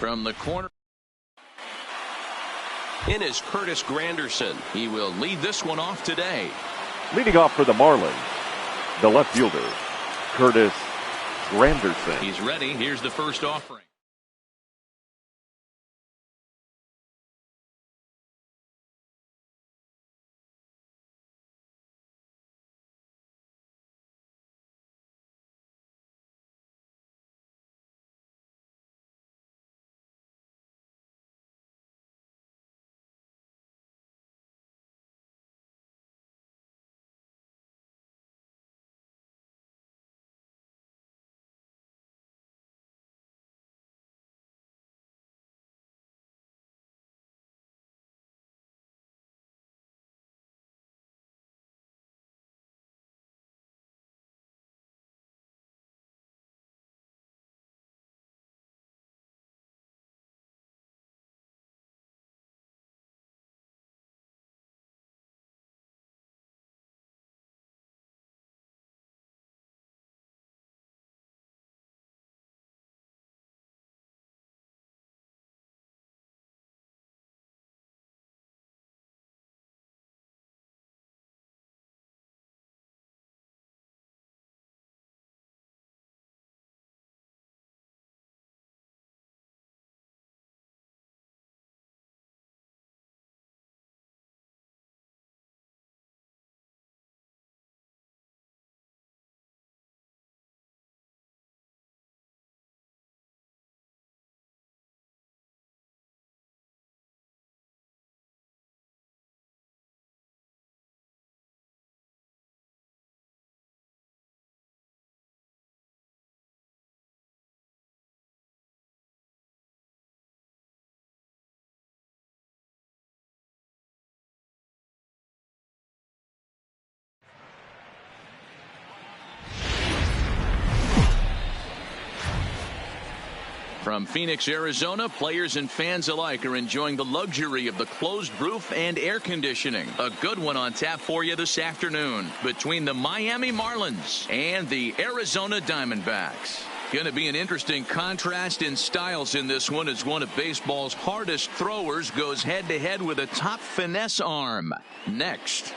From the corner in is Curtis Granderson. He will lead this one off today. Leading off for the Marlins, the left fielder, Curtis Granderson. He's ready. Here's the first offering. From Phoenix, Arizona, players and fans alike are enjoying the luxury of the closed roof and air conditioning. A good one on tap for you this afternoon between the Miami Marlins and the Arizona Diamondbacks. Going to be an interesting contrast in styles in this one as one of baseball's hardest throwers goes head-to-head with a top finesse arm. Next,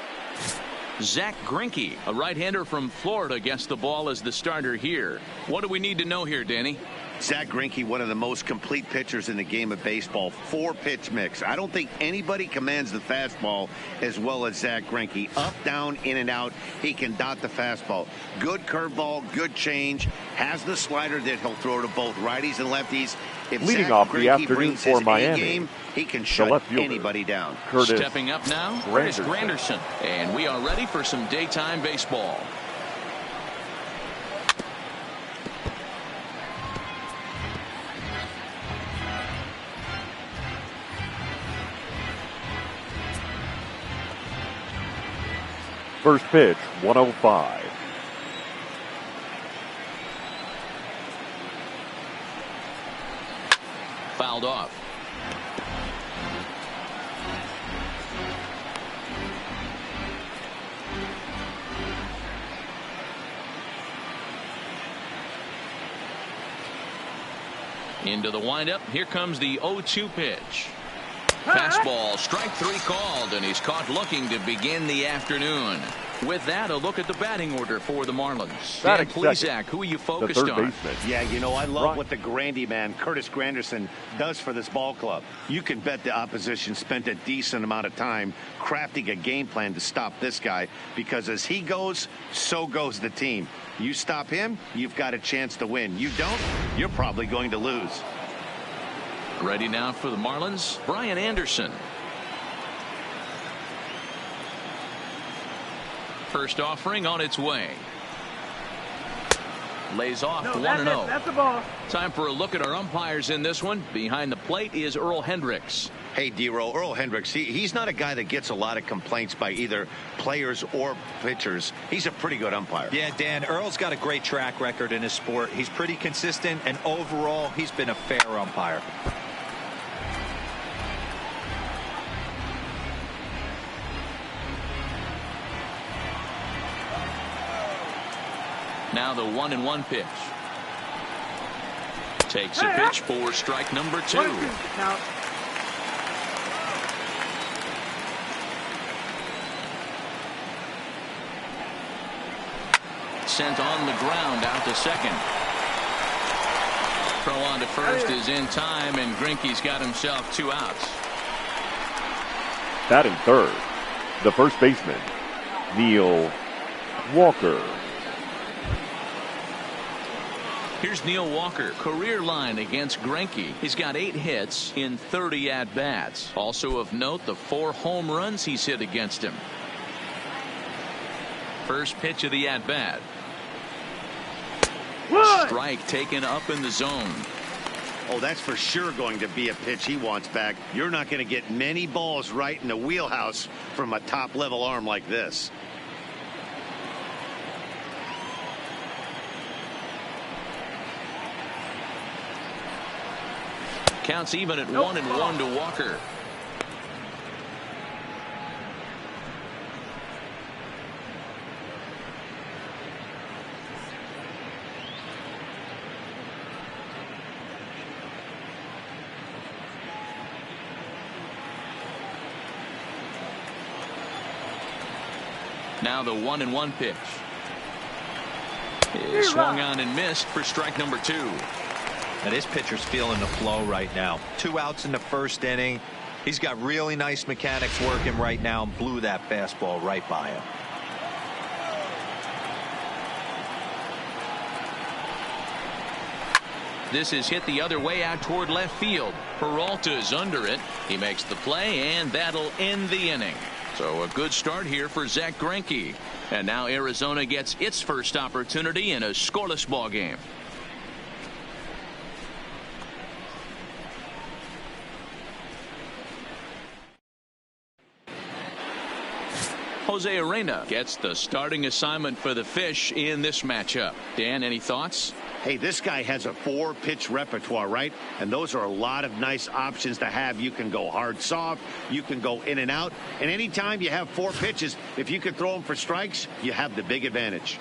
Zach Greinke, a right-hander from Florida, gets the ball as the starter here. What do we need to know here, Danny? Zach Greinke, one of the most complete pitchers in the game of baseball. 4-pitch mix. I don't think anybody commands the fastball as well as Zach Greinke. Up, down, in and out. He can dot the fastball. Good curveball, good change. Has the slider that he'll throw to both righties and lefties. If Leading Zach off the Greinke afternoon brings for his Miami, A-game, he can shut anybody down. Stepping up now, Curtis Granderson. And we are ready for some daytime baseball. First pitch, 105. Fouled off. Into the windup. Here comes the 0-2 pitch. Fastball, strike three called, and he's caught looking to begin the afternoon. With that, a look at the batting order for the Marlins. And please, Zach, who are you focused on? Yeah, you know, I love what the Grandy man, Curtis Granderson, does for this ball club. You can bet the opposition spent a decent amount of time crafting a game plan to stop this guy, because as he goes, so goes the team. You stop him, you've got a chance to win. You don't, you're probably going to lose. Ready now for the Marlins, Brian Anderson. First offering on its way. Lays off 1-0. That's the ball. Time for a look at our umpires in this one. Behind the plate is Earl Hendricks. Hey, D-Row, Earl Hendricks, he's not a guy that gets a lot of complaints by either players or pitchers. He's a pretty good umpire. Yeah, Dan, Earl's got a great track record in his sport. He's pretty consistent, and overall, he's been a fair umpire. Now the 1-1 pitch. Takes a pitch for strike number 2. Sent on the ground out to second. Throw on to first is in time, and Greinke's got himself 2 outs. Batting third, the first baseman, Neil Walker. Here's Neil Walker, career line against Greinke. He's got 8 hits in 30 at-bats. Also of note, the 4 home runs he's hit against him. First pitch of the at-bat. Strike taken up in the zone. Oh, that's for sure going to be a pitch he wants back. You're not going to get many balls right in the wheelhouse from a top-level arm like this. Counts even at 1-1 to Walker. Now the 1-1 pitch. Is swung on and missed for strike number 2. And this pitcher's feeling the flow right now. 2 outs in the first inning. He's got really nice mechanics working right now and blew that fastball right by him. This is hit the other way out toward left field. Peralta's under it. He makes the play, and that'll end the inning. So a good start here for Zack Greinke. And now Arizona gets its first opportunity in a scoreless ball game. Jose Arena gets the starting assignment for the Fish in this matchup. Dan, any thoughts? Hey, this guy has a 4-pitch repertoire, right? And those are a lot of nice options to have. You can go hard, soft. You can go in and out. And anytime you have 4 pitches, if you can throw them for strikes, you have the big advantage.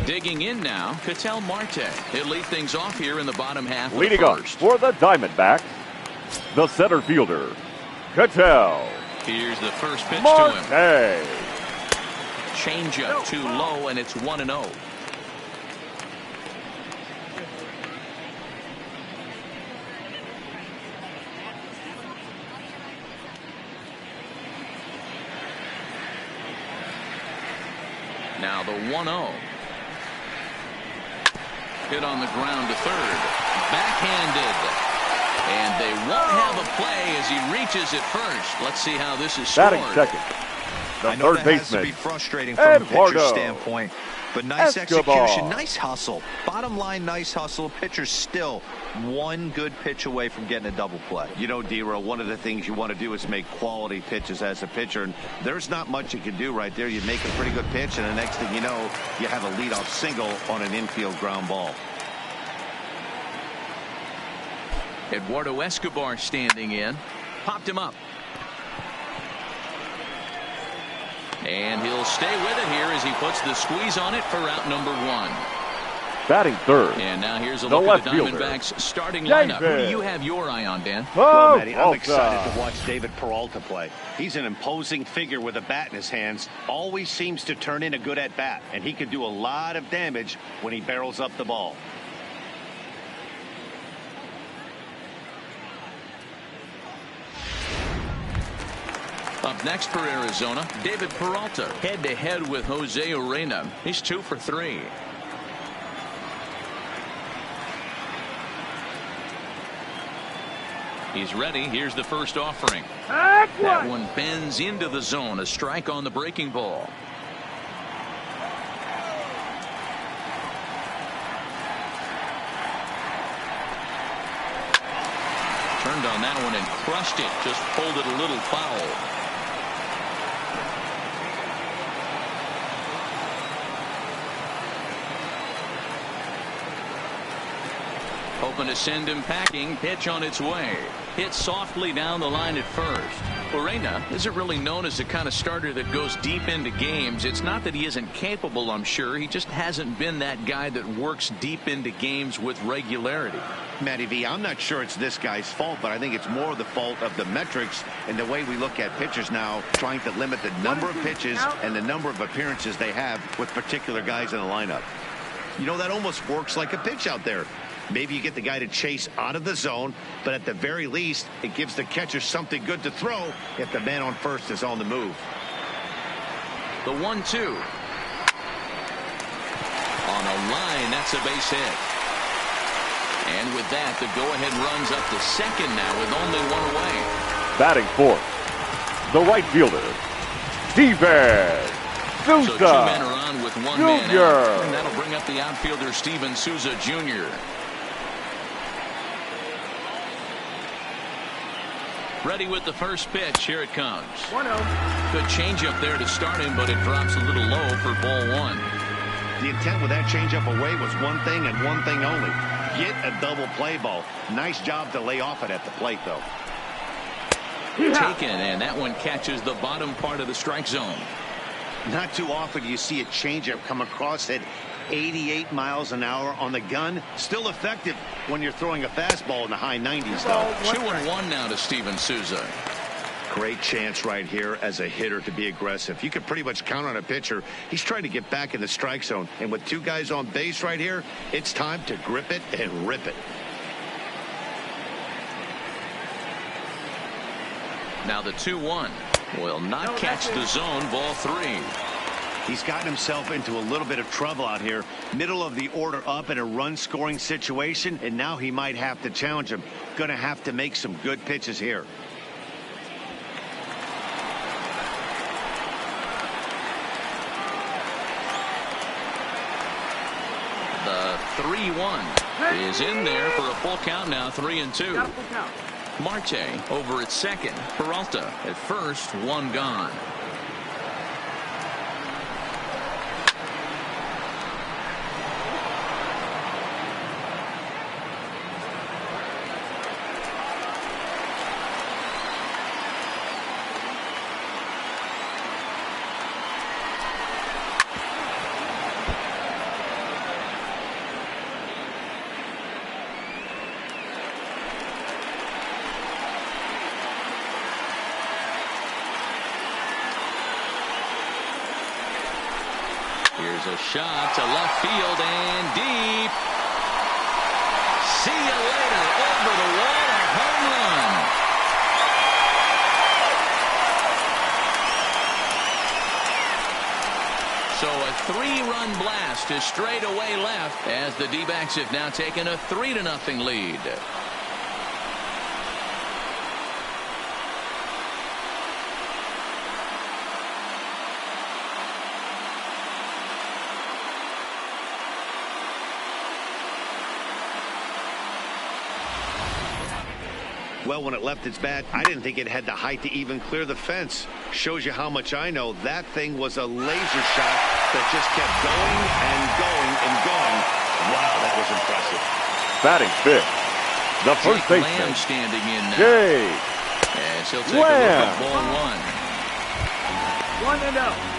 Digging in now, Ketel Marte. He'll lead things off here in the bottom half of Leading the up first. for the Diamondbacks, the center fielder, Ketel Here's the first pitch Marte. to him. Changeup too low, and it's 1-0. Now the 1-0. Hit on the ground to third. Backhanded. And they won't have a play as he reaches it first. Let's see how this is scored. Batting second, the I know third that has to baseman, be frustrating from a pitcher's Eduardo standpoint. But nice Escobar. execution, nice hustle. Bottom line, nice hustle. Pitcher's still 1 good pitch away from getting a double play. You know, D-Row, one of the things you want to do is make quality pitches as a pitcher. And there's not much you can do right there. You make a pretty good pitch, and the next thing you know, you have a leadoff single on an infield ground ball. Eduardo Escobar standing in. Popped him up. And he'll stay with it here as he puts the squeeze on it for out number 1. batting third. And now here's a The look at the left fielder, Diamondbacks starting lineup. Who do David you have your eye on, Dan? Well, Matty, I'm Peralta. excited to watch David Peralta play. He's an imposing figure with a bat in his hands. Always seems to turn in a good at-bat, and he can do a lot of damage when he barrels up the ball. Up next for Arizona, David Peralta head-to-head with Jose Urena. He's 2 for 3. He's ready. Here's the first offering. That one bends into the zone. A strike on the breaking ball. Turned on that one and crushed it. Just pulled it a little foul. Hoping to send him packing. Pitch on its way. Hit softly down the line at first. Urena isn't really known as the kind of starter that goes deep into games. It's not that he isn't capable, I'm sure. He just hasn't been that guy that works deep into games with regularity. Matty V, I'm not sure it's this guy's fault, but I think it's more the fault of the metrics and the way we look at pitchers now, trying to limit the number of pitches and the number of appearances they have with particular guys in the lineup. You know, that almost works like a pitch out there. Maybe you get the guy to chase out of the zone, but at the very least, it gives the catcher something good to throw if the man on first is on the move. The 1-2. On a line, that's a base hit. And with that, the go-ahead runs up to second now with only one away. Batting fourth, the right fielder, Steven Souza. So 2 men are on with 1 man out. And that'll bring up the outfielder, Steven Souza Jr. Ready with the first pitch. Here it comes. 1-0. Good changeup there to start him, but it drops a little low for ball 1. The intent with that changeup away was one thing and one thing only. Get a double play ball. Nice job to lay off it at the plate, though. Taken, and that one catches the bottom part of the strike zone. Not too often do you see a changeup come across at 88 miles an hour on the gun. Still effective when you're throwing a fastball in the high 90s, though. 2-1 now to Steven Souza. Great chance right here as a hitter to be aggressive. You can pretty much count on a pitcher. He's trying to get back in the strike zone. And with 2 guys on base right here, it's time to grip it and rip it. Now the 2-1 will not catch the zone. Ball 3. He's gotten himself into a little bit of trouble out here. Middle of the order up in a run-scoring situation, and now he might have to challenge him. Going to have to make some good pitches here. The 3-1 is in there for a full count now. 3-2. Marte over at second. Peralta at first. 1 gone. Here's a shot to left field and deep. See you later. Over the wall, a home run. So a 3-run blast is straight away left as the D-backs have now taken a 3-0 lead. Well, when it left its bat, I didn't think it had the height to even clear the fence. Shows you how much I know. That thing was a laser shot that just kept going and going and going. Wow, that was impressive. Batting fifth, the first baseman, Lamb standing in now. Jay Yes, he'll take a look at ball 1. 1-0.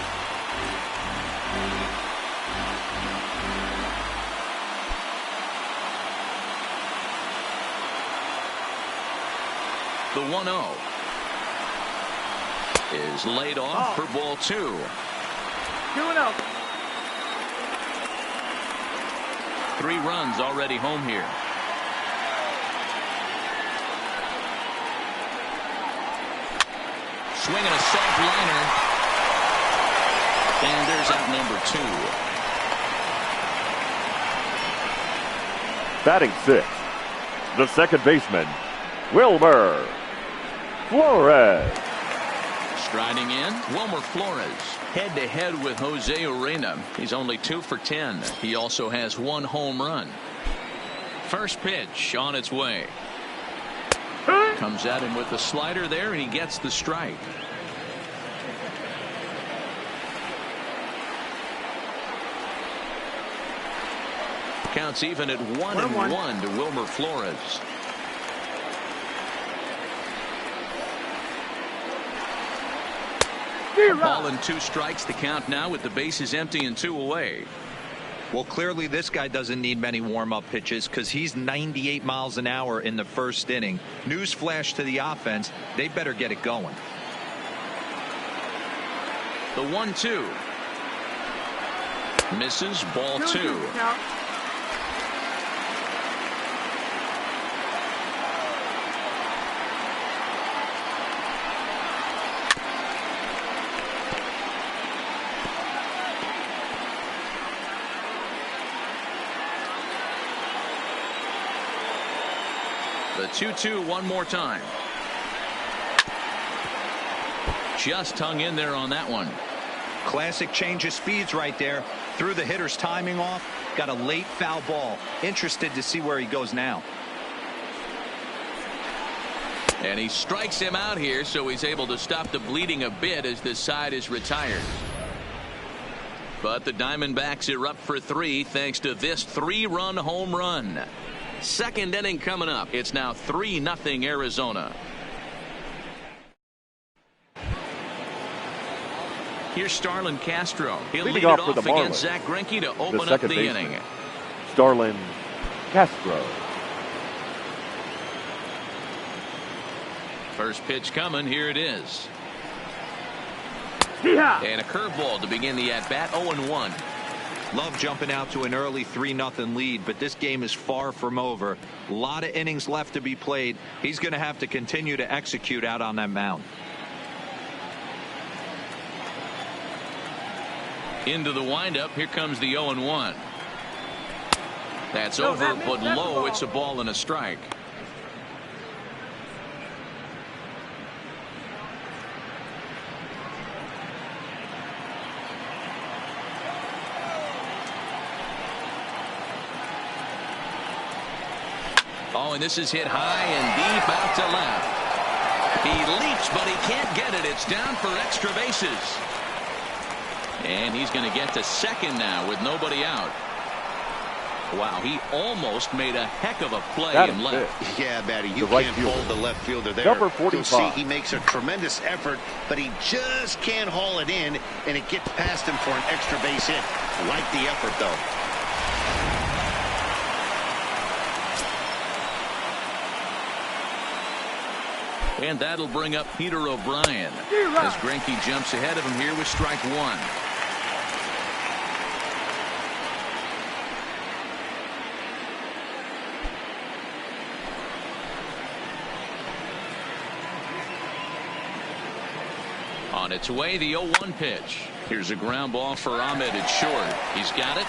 The 1-0 is laid off for ball 2. 2-0. Three runs already home here. Swinging a soft liner. And there's out number 2. batting sixth, the second baseman, Wilmer Flores. Striding in, Wilmer Flores. Head-to-head with Jose Urena. He's only 2 for 10. He also has 1 home run. First pitch on its way. Comes at him with the slider there, and he gets the strike. Counts even at 1-1 to Wilmer Flores. Ball and 2 strikes to count now with the bases empty and 2 away. Well, clearly this guy doesn't need many warm-up pitches because he's 98 miles an hour in the first inning. Newsflash to the offense, they better get it going. The 1-2. Misses, ball 2. The 2-2 one more time. Just hung in there on that one. Classic change of speeds right there. Threw the hitter's timing off. Got a late foul ball. Interested to see where he goes now. And he strikes him out here, so he's able to stop the bleeding a bit as this side is retired. But the Diamondbacks are up for 3 thanks to this 3-run home run. Second inning coming up. It's now 3-0 Arizona. Here's Starlin Castro. He'll lead it off against Zach Greinke to open up the inning. Starlin Castro. First pitch coming. Here it is. And a curveball to begin the at-bat. 0-1. Love jumping out to an early 3-0 lead, but this game is far from over. A lot of innings left to be played. He's going to have to continue to execute out on that mound. Into the windup. Here comes the 0-1. That's over, but low. It's a ball and a strike. Oh, and this is hit high and deep out to left. He leaps, but he can't get it. It's down for extra bases. And he's going to get to second now with nobody out. Wow, he almost made a heck of a play in left. Yeah, Matty, you can't hold the left fielder there. Number 45. You'll see he makes a tremendous effort, but he just can't haul it in, and it gets past him for an extra base hit. Like the effort, though. And that'll bring up Peter O'Brien as Greinke jumps ahead of him here with strike 1. On its way, the 0-1 pitch. Here's a ground ball for Ahmed at short. He's got it.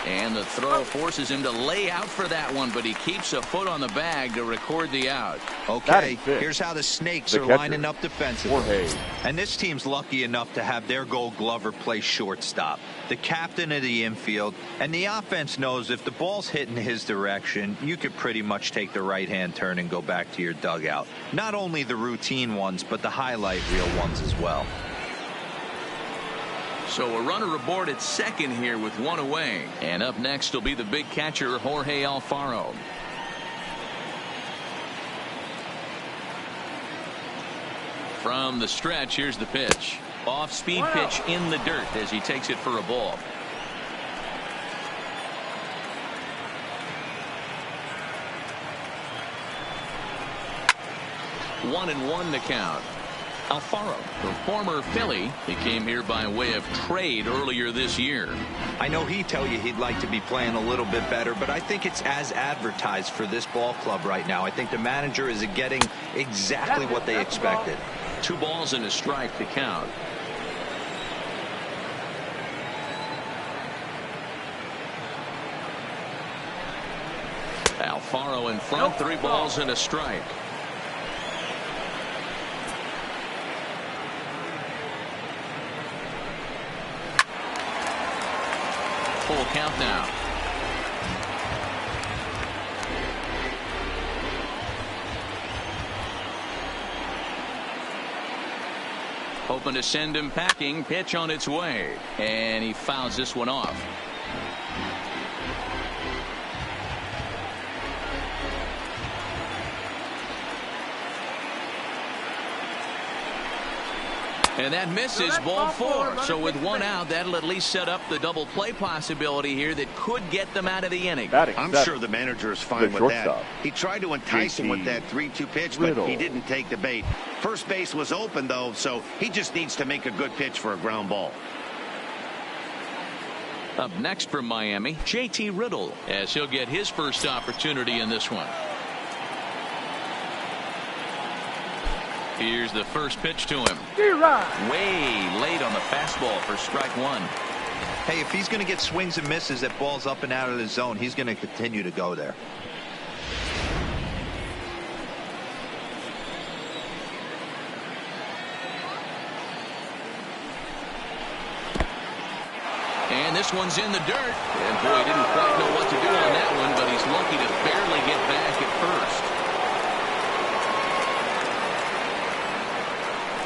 And the throw forces him to lay out for that one, but he keeps a foot on the bag to record the out. Okay, here's how the Snakes are lining up defensively. And this team's lucky enough to have their Gold Glover play shortstop, the captain of the infield, and the offense knows if the ball's hitting his direction, you could pretty much take the right-hand turn and go back to your dugout. Not only the routine ones, but the highlight reel ones as well. So a runner aboard at second here with 1 away. And up next will be the big catcher, Jorge Alfaro. From the stretch, here's the pitch. Off-speed pitch in the dirt as he takes it for a ball. One and one the count. Alfaro, the former Philly, he came here by way of trade earlier this year. I know he'd tell you he'd like to be playing a little bit better, but I think it's as advertised for this ball club right now. I think the manager is getting exactly what they expected. 2 balls and a strike to count. Alfaro in front, 3 balls and a strike. Full count now. Hoping to send him packing. Pitch on its way. And he fouls this one off. And that misses, ball 4. So with one out, that'll at least set up the double play possibility here that could get them out of the inning. I'm sure the manager is fine with that. He tried to entice him with that 3-2 pitch, but he didn't take the bait. First base was open, though, so he just needs to make a good pitch for a ground ball. Up next from Miami, JT Riddle, as he'll get his first opportunity in this one. Here's the first pitch to him. Way late on the fastball for strike 1. Hey, if he's going to get swings and misses at balls up and out of the zone, he's going to continue to go there. And this one's in the dirt. And boy, didn't quite know what to do on that one, but he's lucky to barely get back at first.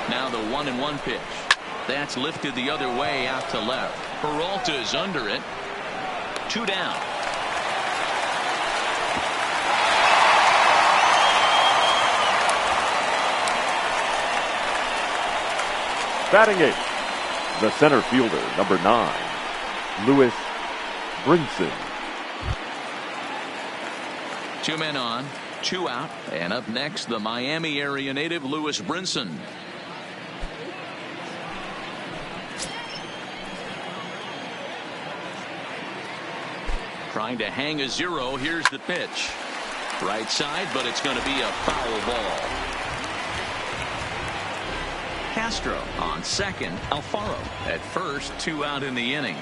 Now the 1-1 pitch. That's lifted the other way out to left. Peralta's under it. 2 down. Batting 8th, the center fielder, number 9, Lewis Brinson. 2 men on, 2 out, and up next, the Miami area native Lewis Brinson. Trying to hang a 0. Here's the pitch. Right side, but it's going to be a foul ball. Castro on second. Alfaro at first. 2 out in the inning.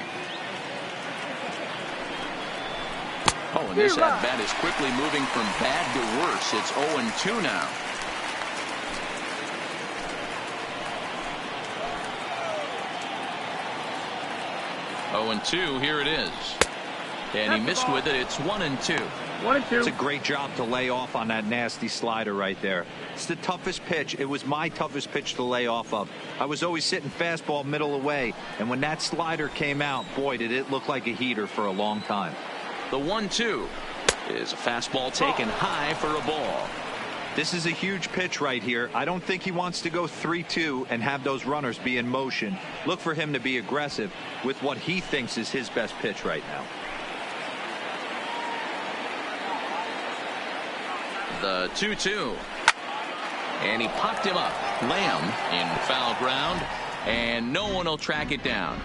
Oh, and this at-bat is quickly moving from bad to worse. It's 0-2 now. Oh, 2. Here it is. And he missed with it. It's 1-2. 1-2. It's a great job to lay off on that nasty slider right there. It's the toughest pitch. It was my toughest pitch to lay off of. I was always sitting fastball middle away, and when that slider came out, boy, did it look like a heater for a long time. The 1-2 is a fastball taken high for a ball. This is a huge pitch right here. I don't think he wants to go 3-2 and have those runners be in motion. Look for him to be aggressive with what he thinks is his best pitch right now. The 2-2. And he popped him up. Lamb in foul ground, and no one will track it down.